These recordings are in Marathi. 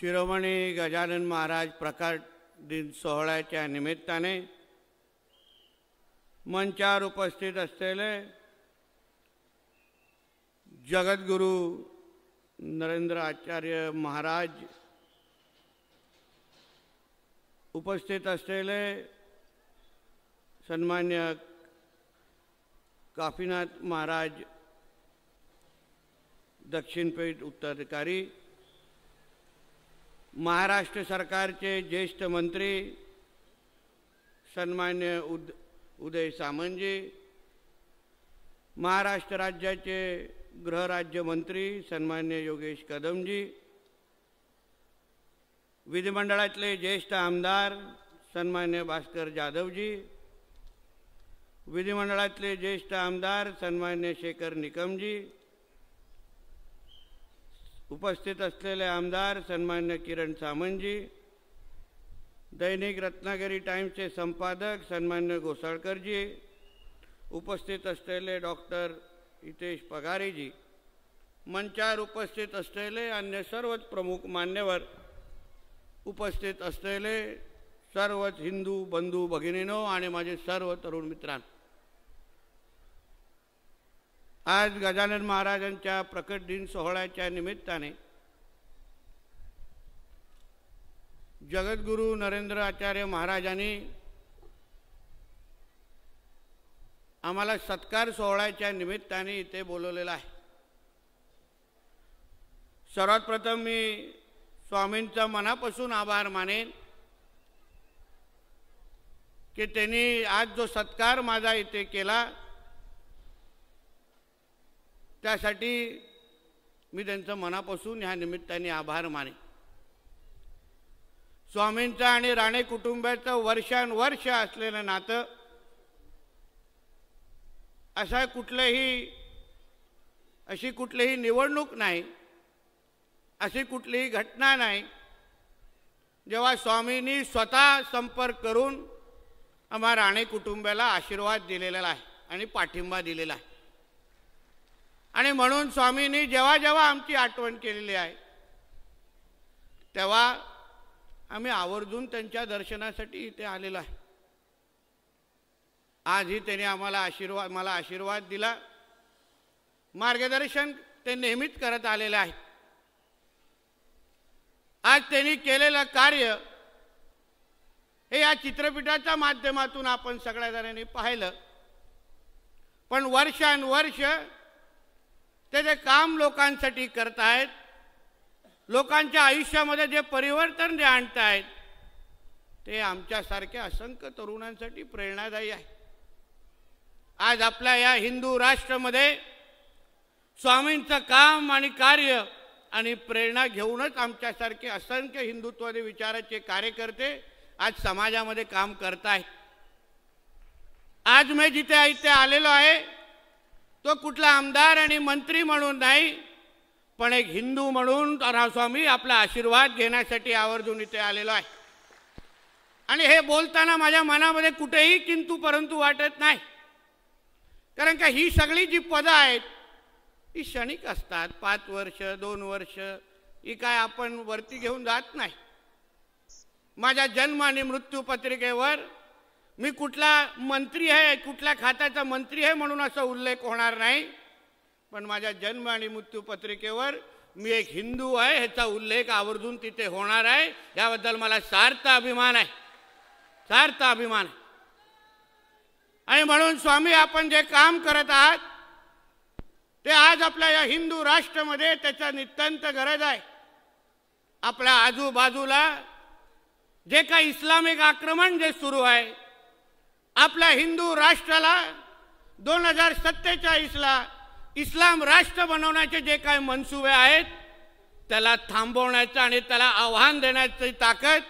शिरोमणी गजानन महाराज प्रकट दिन सोहळ्याच्या निमित्ताने मंचावर उपस्थित असलेले जगद्गुरु नरेंद्र आचार्य महाराज, उपस्थित असलेले सन्मान्य काफीनाथ महाराज दक्षिणपेठ उत्तराधिकारी, महाराष्ट्र सरकारचे ज्येष्ठ मंत्री सन्मान्य उदय सामंतजी, महाराष्ट्र राज्याचे गृहराज्यमंत्री सन्मान्य योगेश कदमजी, विधिमंडळातले ज्येष्ठ आमदार सन्मान्य भास्कर जाधवजी, विधिमंडळातले ज्येष्ठ आमदार सन्मान्य शेखर निकमजी, उपस्थित असलेले आमदार सन्मान्य किरण सामंतजी, दैनिक रत्नागिरी टाइम्सचे संपादक सन्मान्य घोसाळकरजी, उपस्थित असलेले डॉक्टर हितेश पगारेजी, मंचावर उपस्थित असलेले अन्य सर्वच प्रमुख मान्यवर, उपस्थित असलेले सर्वच हिंदू बंधू भगिनींनो आणि माझे सर्व तरुण मित्रांनो, आज गजानन महाराजांच्या प्रकट दिन सोहळ्याच्या निमित्ताने जगद्गुरु नरेंद्र आचार्य महाराजांनी आम्हाला सत्कार सोहळ्याच्या निमित्ताने इथे बोलवलेला आहे। सर्वात प्रथम मी स्वामींचा मनापासून आभार मानेन की त्यांनी आज जो सत्कार माझा इथे केला त्यासाठी मी त्यांचं मनापासून ह्या निमित्ताने आभार मानेन। स्वामींचं आणि राणे कुटुंबाचं वर्षानुवर्ष असलेलं नातं, अशी कुठलीही निवडणूक नाही, अशी कुठलीही घटना नाही जेव्हा स्वामींनी स्वतः संपर्क करून आम्हा राणे कुटुंबाला आशीर्वाद दिलेला आहे आणि पाठिंबा दिलेला आहे। आणि म्हणून स्वामींनी जेव्हा जेव्हा आमची आठवण केलेली आहे तेव्हा आम्ही आवर्जून त्यांच्या दर्शनासाठी इथे आलेलो आहे। आजही त्यांनी मला आशीर्वाद दिला, मार्गदर्शन ते नेहमीच करत आलेले आहेत। आज त्यांनी केलेलं कार्य हे या चित्रपटाच्या माध्यमातून आपण सगळ्या जणांनी पाहिलं, पण वर्षानुवर्ष ते जे काम लोकांसाठी करतायत, लोकांच्या आयुष्यामध्ये जे परिवर्तन जे आणतायत ते आमच्यासारख्या असंख्य तरुणांसाठी प्रेरणादायी आहे। आज आपल्या या हिंदू राष्ट्रामध्ये स्वामींचं काम आणि कार्य आणि प्रेरणा घेऊनच आमच्यासारखे असंख्य हिंदुत्ववादी विचाराचे कार्यकर्ते आज समाजामध्ये काम करतायत। आज मी जिथे इथे आलेलो आहे तो कुठला आमदार आणि मंत्री म्हणून नाही, पण एक हिंदू म्हणून स्वामी आपला आशीर्वाद घेण्यासाठी आवर्जून इथे आलेलो आहे। आणि हे बोलताना माझ्या मनामध्ये कुठेही किंतु परंतु वाटत नाही, कारण का ही सगळी जी पदं आहेत ही क्षणिक असतात। 5 वर्ष 2 वर्ष ही काय आपण वरती घेऊन जात नाही। माझ्या जन्म आणि मृत्यू पत्रिकेवर मी कुठला मंत्री आहे, कुठल्या खात्याचा मंत्री आहे म्हणून असा उल्लेख होणार नाही, पण माझ्या जन्म आणि मृत्यू पत्रिकेवर मी एक हिंदू आहे ह्याचा उल्लेख आवर्जून तिथे होणार आहे। याबद्दल मला सार्थ अभिमान आहे, सार्थ अभिमान आहे। आणि म्हणून स्वामी आपण जे काम करत आहात ते आज आपल्या या हिंदू राष्ट्रामध्ये त्याचा नितांत गरज आहे। आपल्या आजूबाजूला जे काही इस्लामिक आक्रमण जे सुरू आहे, आपल्या हिंदू राष्ट्राला 2047ला इस्लाम राष्ट्र बनवण्याचे जे काही मनसुबे आहेत त्याला थांबवण्याचं आणि त्याला आव्हान देण्याची ताकद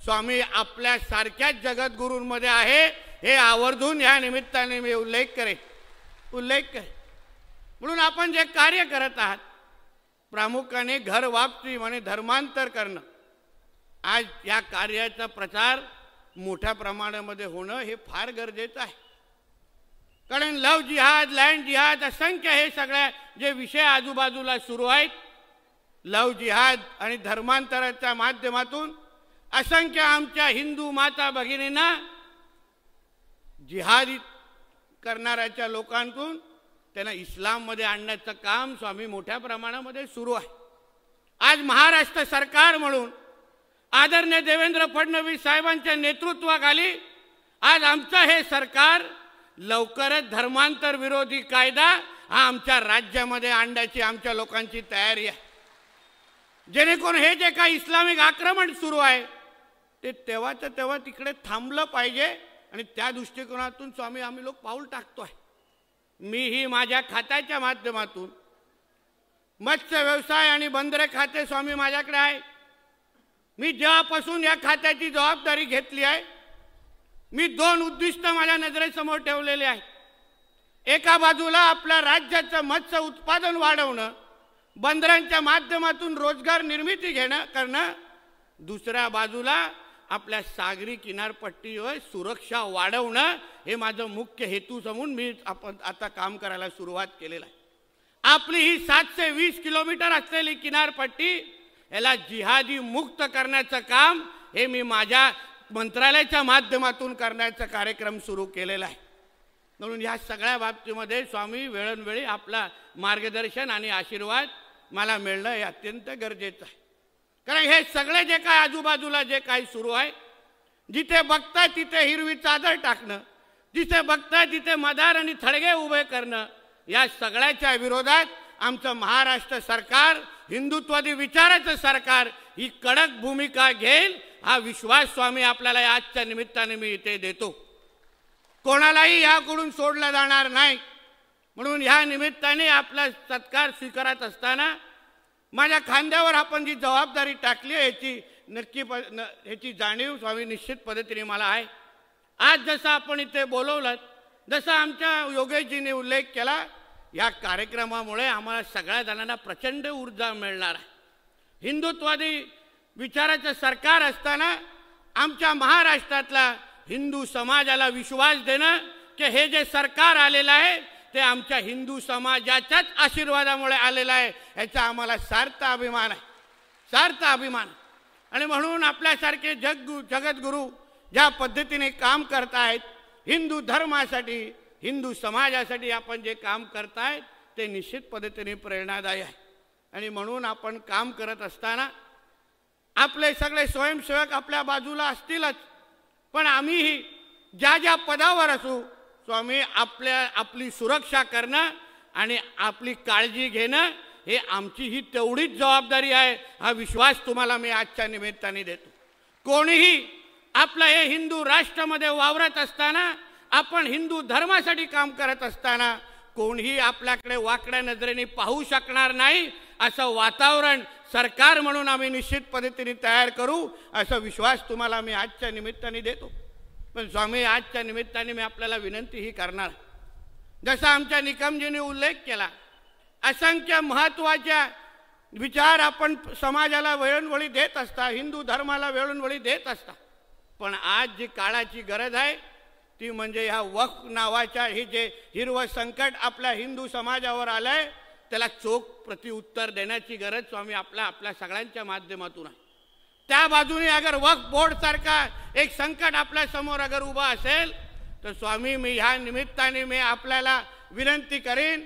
स्वामी आपल्या सारख्याच जगद्गुरूंमध्ये आहे, हे आवर्जून या निमित्ताने मी उल्लेख करेन। म्हणून आपण जे कार्य करत आहात प्रामुख्याने घर वापसी म्हणजे धर्मांतर करणं, आज या कार्याचा प्रचार मोठ्या प्रमाणामध्ये होणं हे फार गरजेचं आहे। कारण लव जिहाद, लँड जिहाद, असंख्य हे सगळे जे विषय आजूबाजूला सुरू आहेत लव जिहाद आणि धर्मांतराच्या माध्यमातून असंख्य आमच्या हिंदू माता भगिनींना जिहाद करणाऱ्या लोकांकडून त्यांना इस्लाममध्ये आणण्याचं काम स्वामी मोठ्या प्रमाणामध्ये सुरू आहे। आज महाराष्ट्र सरकार म्हणून आदरणीय देवेंद्र फडणवीस साहेबांच्या नेतृत्वाखाली आज आमचं हे सरकार लवकरच धर्मांतर विरोधी कायदा हा आमच्या राज्यामध्ये आणण्याची आमच्या लोकांची तयारी आहे, जेणेकरून हे जे काही इस्लामिक आक्रमण सुरू आहे ते तेव्हाचं तेव्हा तिकडे थांबलं पाहिजे आणि त्या दृष्टिकोनातून स्वामी आम्ही लोक पाऊल टाकतोय। मीही माझ्या खात्याच्या माध्यमातून मत्स्य व्यवसाय आणि बंदरे खाते स्वामी माझ्याकडे आहे। मी जेव्हापासून या खात्याची जबाबदारी घेतली आहे मी दोन उद्दिष्ट माझ्या नजरेसमोर ठेवलेले आहेत। एका बाजूला आपल्या राज्याचं मत्स्य उत्पादन वाढवणं, बंदरांच्या माध्यमातून रोजगार निर्मिती करणं, दुसऱ्या बाजूला आपल्या सागरी किनारपट्टीवर सुरक्षा वाढवणं हे माझं मुख्य हेतू समजून मी आपण आता काम करायला सुरुवात केलेलं आहे। आपली ही 720 किलोमीटर असलेली किनारपट्टी याला जिहादी मुक्त करण्याचं काम हे मी माझ्या मंत्रालयाच्या माध्यमातून करण्याचा कार्यक्रम सुरू केलेला आहे। म्हणून या सगळ्या बाबतीमध्ये स्वामी वेळोवेळी आपला मार्गदर्शन आणि आशीर्वाद मला मिळणं हे अत्यंत गरजेचं आहे। कारण हे सगळे जे काय आजूबाजूला जे काही सुरू आहे, जिथे बघताय तिथे हिरवी चादर टाकणं, जिथे बघताय तिथे मदार आणि थडगे उभे करणं, या सगळ्याच्या विरोधात आमचं महाराष्ट्र सरकार, हिंदुत्ववादी विचाराचं सरकार ही कडक भूमिका घेईल हा विश्वास स्वामी आपल्याला आजच्या निमित्ताने मी इथे देतो। कोणालाही याकडून सोडलं जाणार नाही। म्हणून ह्या निमित्ताने आपला सत्कार स्वीकारत असताना माझ्या खांद्यावर आपण जी जबाबदारी टाकली आहे याची जाणीव स्वामी निश्चित पद्धतीने मला आहे। आज जसं आपण इथे बोलवलं, जसं आमच्या योगेशजीने उल्लेख केला, या कार्यक्रमामुळे आम्हाला सगळ्या जणांना प्रचंड ऊर्जा मिळणार आहे। हिंदुत्ववादी विचाराचं सरकार असताना आमच्या महाराष्ट्रातला हिंदू समाजाला विश्वास देणं की हे जे सरकार आलेलं आहे ते आमच्या हिंदू समाजाच्याच आशीर्वादामुळे आलेलं आहे, याचा आम्हाला सार्थ अभिमान आहे, सार्थ अभिमान। आणि म्हणून आपल्यासारखे जगद्गुरू ज्या पद्धतीने काम करतायत, हिंदू धर्मासाठी, हिंदू समाजासाठी आपण जे काम करतायत ते निश्चित पद्धतीने प्रेरणादायी आहे। आणि म्हणून आपण काम करत असताना आपले सगळे स्वयंसेवक आपल्या बाजूला असतीलच, पण आम्हीही ज्या ज्या पदावर असू स्वामी आपली सुरक्षा करणं आणि आपली काळजी घेणं हे आमची ही तेवढीच जबाबदारी आहे हा विश्वास तुम्हाला मी आजच्या निमित्ताने देतो। कोणीही आपलं हे हिंदू राष्ट्रामध्ये वावरत असताना, आपण हिंदू धर्मासाठी काम करत असताना कोणीही आपल्याकडे वाकड्या नजरेने पाहू शकणार नाही असं वातावरण सरकार म्हणून आम्ही निश्चित पद्धतीने तयार करू असा विश्वास तुम्हाला मी आजच्या निमित्ताने देतो। पण स्वामी आजच्या निमित्ताने मी आपल्याला विनंती ही करणार, जसा आमच्या निकमजींनी उल्लेख केला, असंख्य महत्त्वाच्या विचार आपण समाजाला वेळोवेळी देत असता, हिंदू धर्माला वेळोवेळी देत असता, पण आज जी काळाची गरज आहे ती म्हणजे ह्या वक्फ नावाच्या हे जे हिरवं संकट आपल्या हिंदू समाजावर आलंय त्याला चोख प्रत्युत्तर देण्याची गरज स्वामी आपल्या सगळ्यांच्या माध्यमातून आहे। त्या बाजूने अगर वक्फ बोर्ड सारखा एक संकट आपल्या समोर अगर उभा असेल तर स्वामी मी ह्या निमित्ताने मी आपल्याला विनंती करेन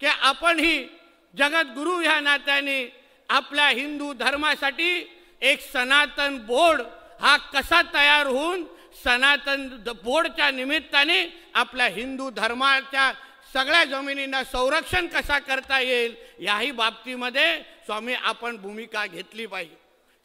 की आपण ही जगद्गुरू ह्या नात्याने आपल्या हिंदू धर्मासाठी एक सनातन बोर्ड हा कसा तयार होऊन सनातन बोर्डच्या निमित्ताने आपल्या हिंदू धर्माच्या सगळ्या जमिनींना संरक्षण कसा करता येईल याही बाबतीमध्ये स्वामी आपण भूमिका घेतली पाहिजे।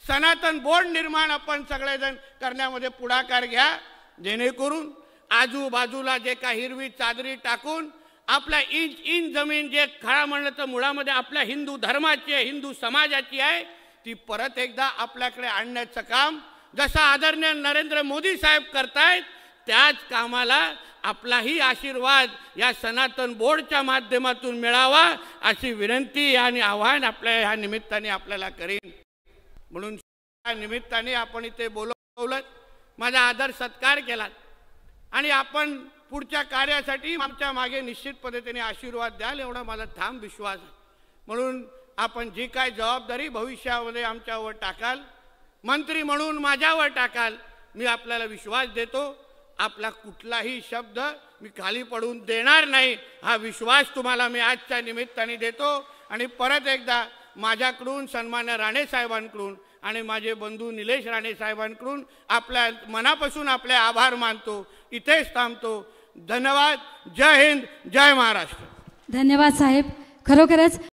सनातन बोर्ड निर्माण आपण सगळेजण करण्यामध्ये पुढाकार घ्या, जेणेकरून आजूबाजूला जे काही हिरवी चादरी टाकून आपल्या इंच जमीन जे खरा म्हणलं तर मुळामध्ये आपल्या हिंदू धर्माची आहे, हिंदू समाजाची आहे, ती परत एकदा आपल्याकडे आणण्याचं काम जसा आदरणीय नरेंद्र मोदी साहेब करतायत त्याच कामाला आपलाही आशीर्वाद या सनातन बोर्डच्या माध्यमातून मिळावा अशी विनंती आणि आवाहन आपल्या ह्या निमित्ताने आपल्याला करेन। म्हणून या निमित्ताने आपण इथे बोलवलं, माझा आदर सत्कार केला आणि आपण पुढच्या कार्यासाठी आमच्या मागे निश्चित पद्धतीने आशीर्वाद द्याल एवढा माझा ठाम विश्वास आहे। म्हणून आपण जी काय जबाबदारी भविष्यामध्ये आमच्यावर टाकाल, मंत्री म्हणून माझ्यावर टाकाल, मी आपल्याला विश्वास देतो, आपला कुठलाही शब्द मी खाली पडून देणार नाही, हा विश्वास तुम्हाला मी आजच्या निमित्ताने देतो। आणि परत एकदा माझ्याकडून सन्मान्य राणे साहेबांकडून आणि माझे बंधू निलेश राणे साहेबांकडून आपल्या मनापासून आपले आभार मानतो। इथेच थांबतो। धन्यवाद। जय हिंद, जय महाराष्ट्र। धन्यवाद साहेब, खरोखरच